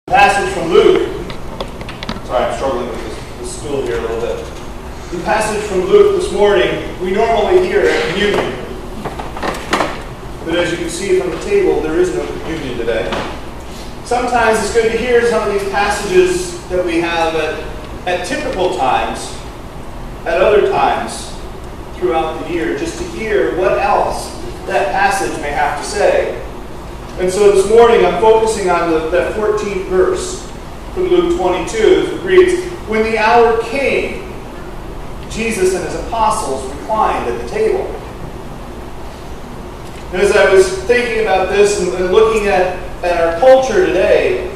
Passage from Luke. Sorry, I'm struggling with this stool here a little bit. The passage from Luke this morning, we normally hear at communion. But as you can see from the table, there is no communion today. Sometimes it's good to hear some of these passages that we have at typical times, at other times throughout the year, just to hear what else that passage may have to say. And so this morning I'm focusing on that 14th verse from Luke 22. It reads, "When the hour came, Jesus and his apostles reclined at the table." And as I was thinking about this and looking at our culture today,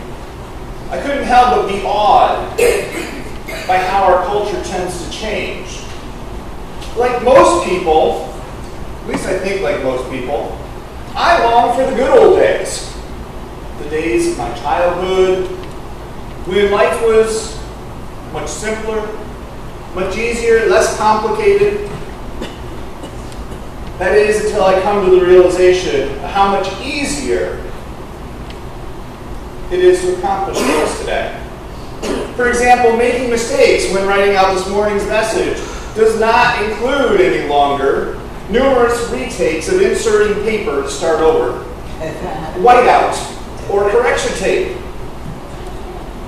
I couldn't help but be awed by how our culture tends to change. Like most people, at least I think like most people, I long for the good old days. The days of my childhood, when life was much simpler, much easier, less complicated. That is, until I come to the realization of how much easier it is to accomplish things today. For example, making mistakes when writing out this morning's message does not include any longer numerous retakes of inserting paper to start over, whiteout, or correction tape.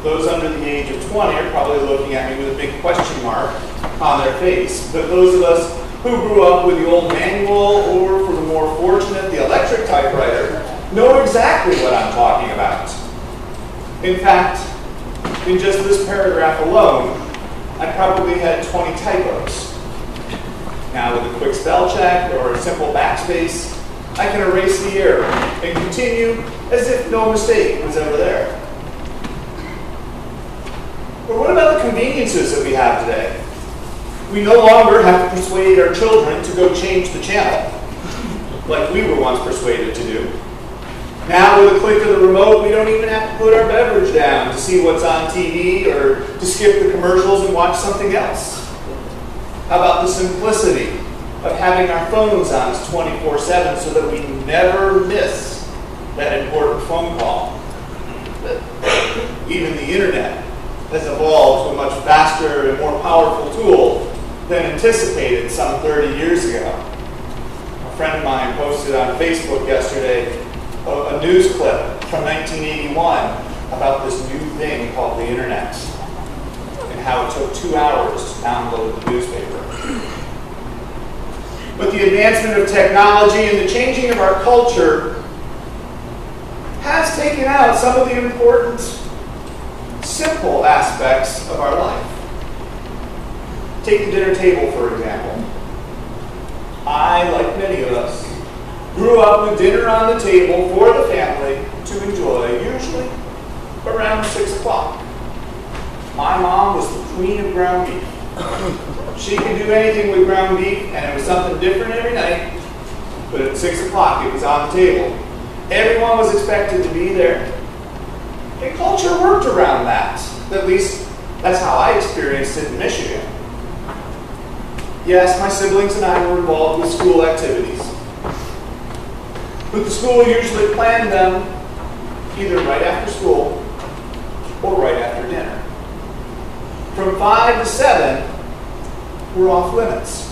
Those under the age of 20 are probably looking at me with a big question mark on their face. But those of us who grew up with the old manual, or for the more fortunate, the electric typewriter, know exactly what I'm talking about. In fact, in just this paragraph alone, I probably had 20 typos. Now with a quick spell check or a simple backspace, I can erase the error and continue as if no mistake was ever there. But what about the conveniences that we have today? We no longer have to persuade our children to go change the channel, like we were once persuaded to do. Now with a click of the remote, we don't even have to put our beverage down to see what's on TV or to skip the commercials and watch something else. How about the simplicity of having our phones on us 24/7 so that we never miss that important phone call? Even the internet has evolved to a much faster and more powerful tool than anticipated some 30 years ago. A friend of mine posted on Facebook yesterday a news clip from 1981 about this new thing called the internet and how it took 2 hours to download the newspaper. But the advancement of technology and the changing of our culture has taken out some of the important, simple aspects of our life. Take the dinner table, for example. I, like many of us, grew up with dinner on the table for the family to enjoy, usually around 6 o'clock. My mom was the queen of ground beef. She could do anything with ground beef, and it was something different every night, but at 6 o'clock it was on the table. Everyone was expected to be there. And culture worked around that. At least that's how I experienced it in Michigan. Yes, my siblings and I were involved with school activities. But the school usually planned them either right after school or right after dinner. From 5 to 7 were off limits.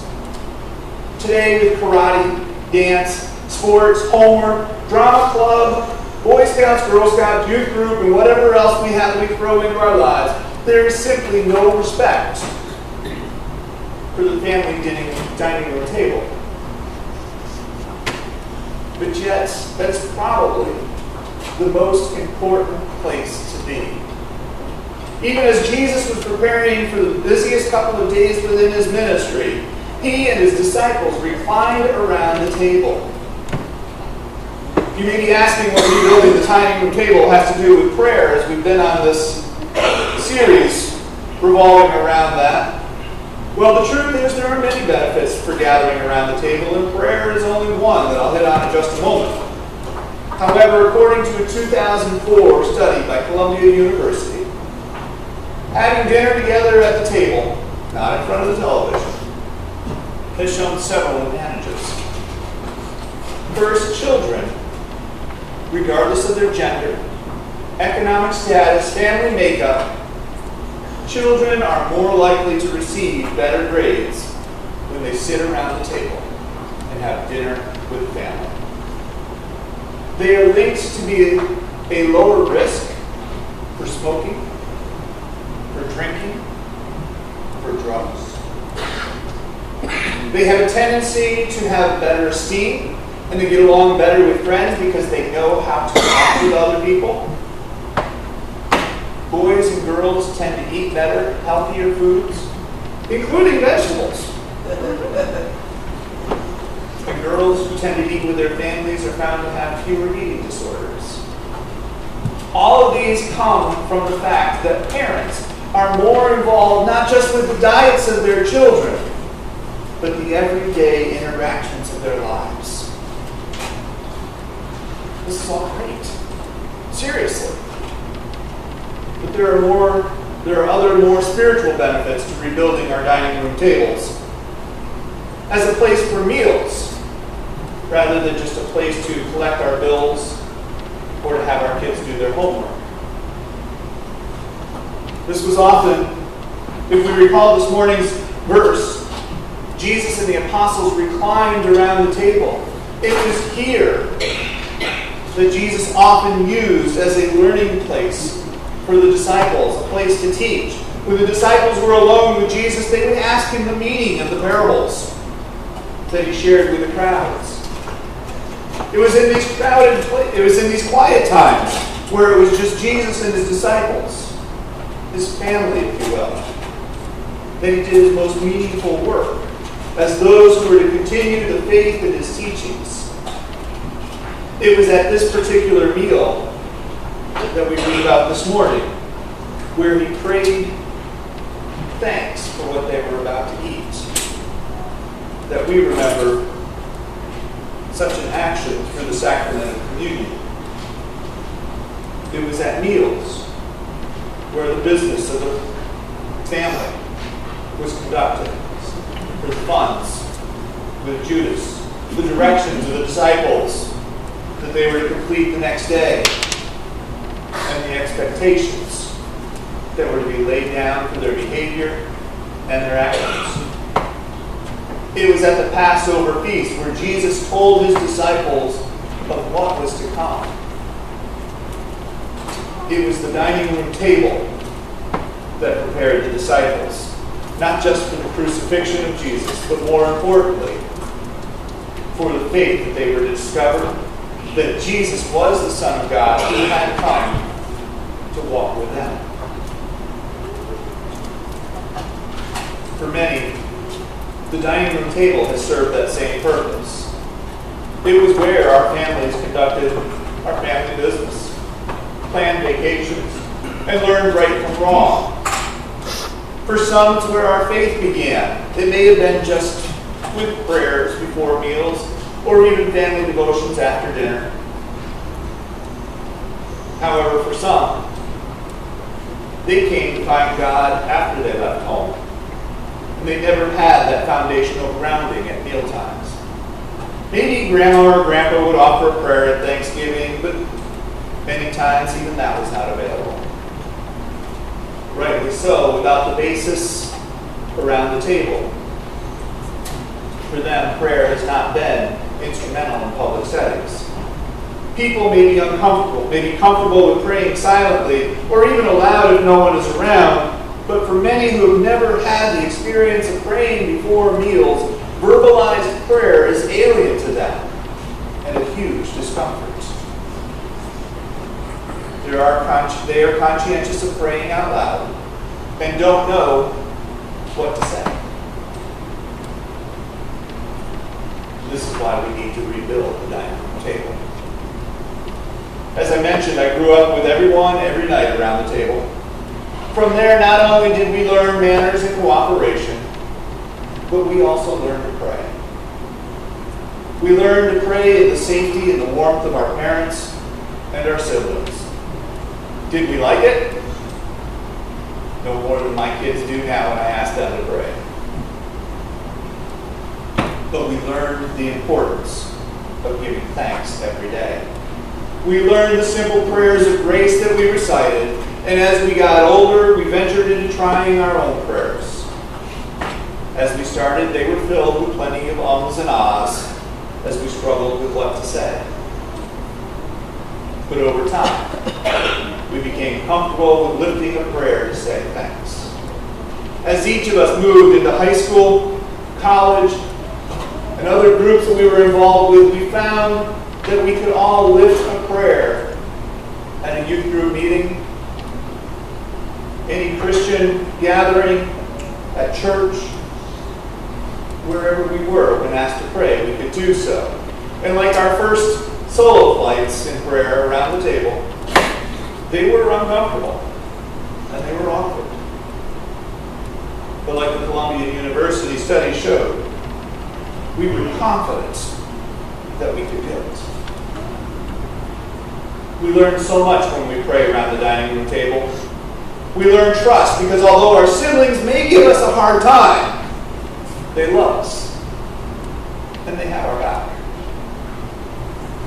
Today with karate, dance, sports, homework, drama club, Boy Scouts, Girl Scouts, youth group, and whatever else we have we throw into our lives, there is simply no respect for the family dining room table. But yet, that's probably the most important place to be. Even as Jesus was preparing for the busiest couple of days within his ministry, he and his disciples reclined around the table. You may be asking what rebuilding the dining room table has to do with prayer, as we've been on this series revolving around that. Well, the truth is there are many benefits for gathering around the table, and prayer is only one that I'll hit on in just a moment. However, according to a 2004 study by Columbia University, having dinner together at the table, not in front of the television, has shown several advantages. First, children, regardless of their gender, economic status, family makeup, children are more likely to receive better grades when they sit around the table and have dinner with family. They are linked to be a lower risk for smoking, for drinking, for drugs. They have a tendency to have better esteem and to get along better with friends because they know how to talk with other people. Boys and girls tend to eat better, healthier foods, including vegetables. And girls who tend to eat with their families are found to have fewer eating disorders. All of these come from the fact that parents are more involved not just with the diets of their children, but the everyday interactions of their lives. This is all great. Seriously. But there are other more spiritual benefits to rebuilding our dining room tables as a place for meals, rather than just a place to collect our bills or to have our kids do their homework. This was often, if we recall this morning's verse, Jesus and the apostles reclined around the table. It was here that Jesus often used as a learning place for the disciples, a place to teach. When the disciples were alone with Jesus, they would ask him the meaning of the parables that he shared with the crowds. It was in these quiet times where it was just Jesus and his disciples, his family, if you will, that he did his most meaningful work as those who were to continue the faith in his teachings. It was at this particular meal that we read about this morning where he prayed thanks for what they were about to eat, that we remember such an action through the sacrament of communion. It was at meals where the business of the family was conducted, for the funds with Judas, the directions of the disciples that they were to complete the next day, and the expectations that were to be laid down for their behavior and their actions. It was at the Passover feast where Jesus told his disciples of what was to come. It was the dining room table that prepared the disciples, not just for the crucifixion of Jesus, but more importantly, for the faith that they were to discover that Jesus was the Son of God who had come to walk with them. For many, the dining room table has served that same purpose. It was where our families conducted our family business, planned vacations, and learned right from wrong. For some, it's where our faith began. It may have been just with prayers before meals, or even family devotions after dinner. However, for some, they came to find God after they left home. And they never had that foundational grounding at mealtimes. Maybe grandma or grandpa would offer a prayer at Thanksgiving, but many times even that was not available. Rightly so, without the basis around the table. For them, prayer has not been instrumental in public settings. People may be uncomfortable, may be comfortable with praying silently, or even aloud if no one is around, but for many who have never had the experience of praying before meals, verbalized prayer is alien to them and a huge discomfort. They are conscientious of praying out loud and don't know what to say. This is why we need to rebuild the dining room table. As I mentioned, I grew up with everyone every night around the table. From there, not only did we learn manners and cooperation, but we also learned to pray. We learned to pray in the safety and the warmth of our parents and our siblings. Did we like it? No more than my kids do now when I ask them to pray. But we learned the importance of giving thanks every day. We learned the simple prayers of grace that we recited, and as we got older, we ventured into trying our own prayers. As we started, they were filled with plenty of ums and ahs as we struggled with what to say. But over time, we became comfortable with lifting a prayer to say thanks. As each of us moved into high school, college, and other groups that we were involved with, we found that we could all lift a prayer at a youth group meeting, any Christian gathering, at church, wherever we were when asked to pray, we could do so. And like our first solo flights in prayer around the table, they were uncomfortable and they were awkward. But like the Columbia University study showed, we were confident that we could do it. We learn so much when we pray around the dining room table. We learn trust because although our siblings may give us a hard time, they love us and they have our back.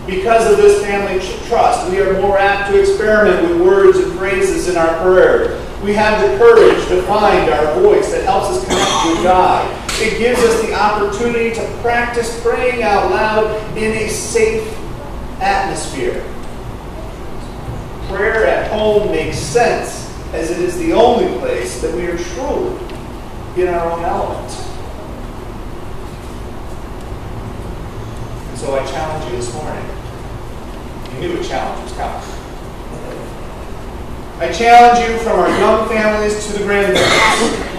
Because of this family trust, we are more apt to experiment with words and phrases in our prayer. We have the courage to find our voice that helps us connect with God. It gives us the opportunity to practice praying out loud in a safe atmosphere. Prayer at home makes sense, as it is the only place that we are truly in our own element. And so I challenge you this morning. You knew a challenge was coming. I challenge you from our young families to the grandparents.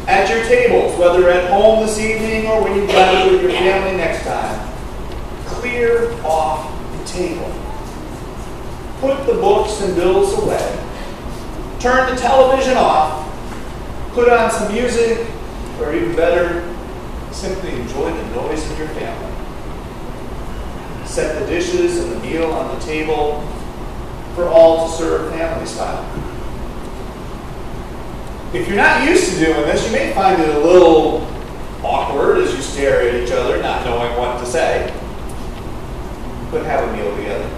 At your tables, whether at home this evening or when you gather with your family next time, clear off the table. Put the books and bills away. Turn the television off. Put on some music, or even better, simply enjoy the noise of your family. Set the dishes and the meal on the table for all to serve family style. If you're not used to doing this, you may find it a little awkward as you stare at each other, not knowing what to say. But have a meal together.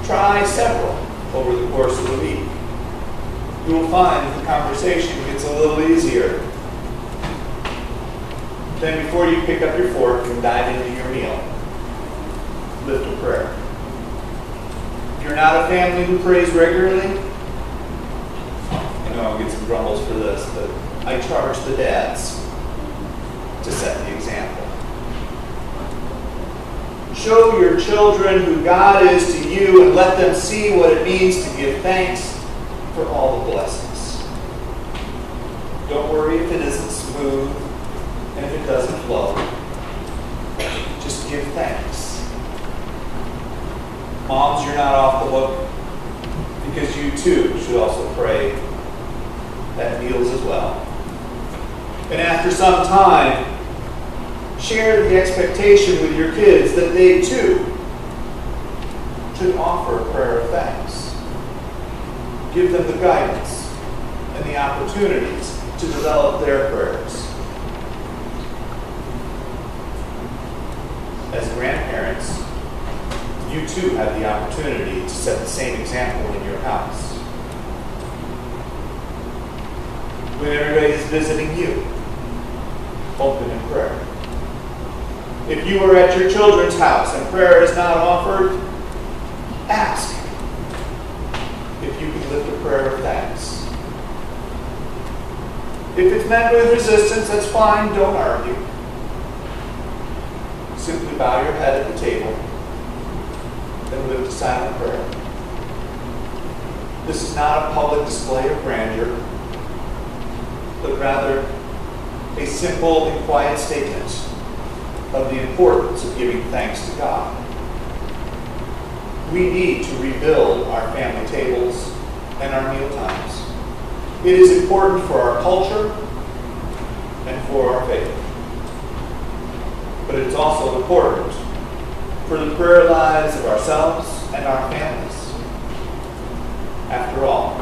Try several over the course of the week. You will find that the conversation gets a little easier. Then before you pick up your fork and dive into your meal, lift a prayer. If you're not a family who prays regularly, I know I'll get some grumbles for this, but I charge the dads to set the example. Show your children who God is to you and let them see what it means to give thanks for all the blessings. Don't worry if it isn't smooth and if it doesn't flow. Just give thanks. Moms, you're not off the hook because you too should also pray at meals as well. And after some time, share the expectation with your kids that they too should offer a prayer of thanks. Give them the guidance and the opportunities to develop their prayers. As grandparents, you too have the opportunity to set the same example in your house. When everybody is visiting you, open in prayer. If you are at your children's house and prayer is not offered, ask if you can lift a prayer of thanks. If it's met with resistance, that's fine, don't argue. Simply bow your head at the table and lift a silent prayer. This is not a public display of grandeur, but rather a simple and quiet statement of the importance of giving thanks to God. We need to rebuild our family tables and our meal times. It is important for our culture and for our faith. But it's also important for the prayer lives of ourselves and our families. After all,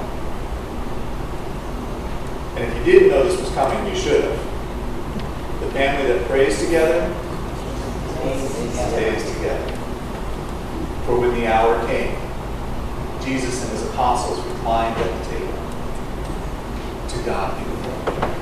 and if you didn't know this was coming, you should have. The family that prays together stays together. For when the hour came, Jesus and his apostles reclined at the table. To God be the glory.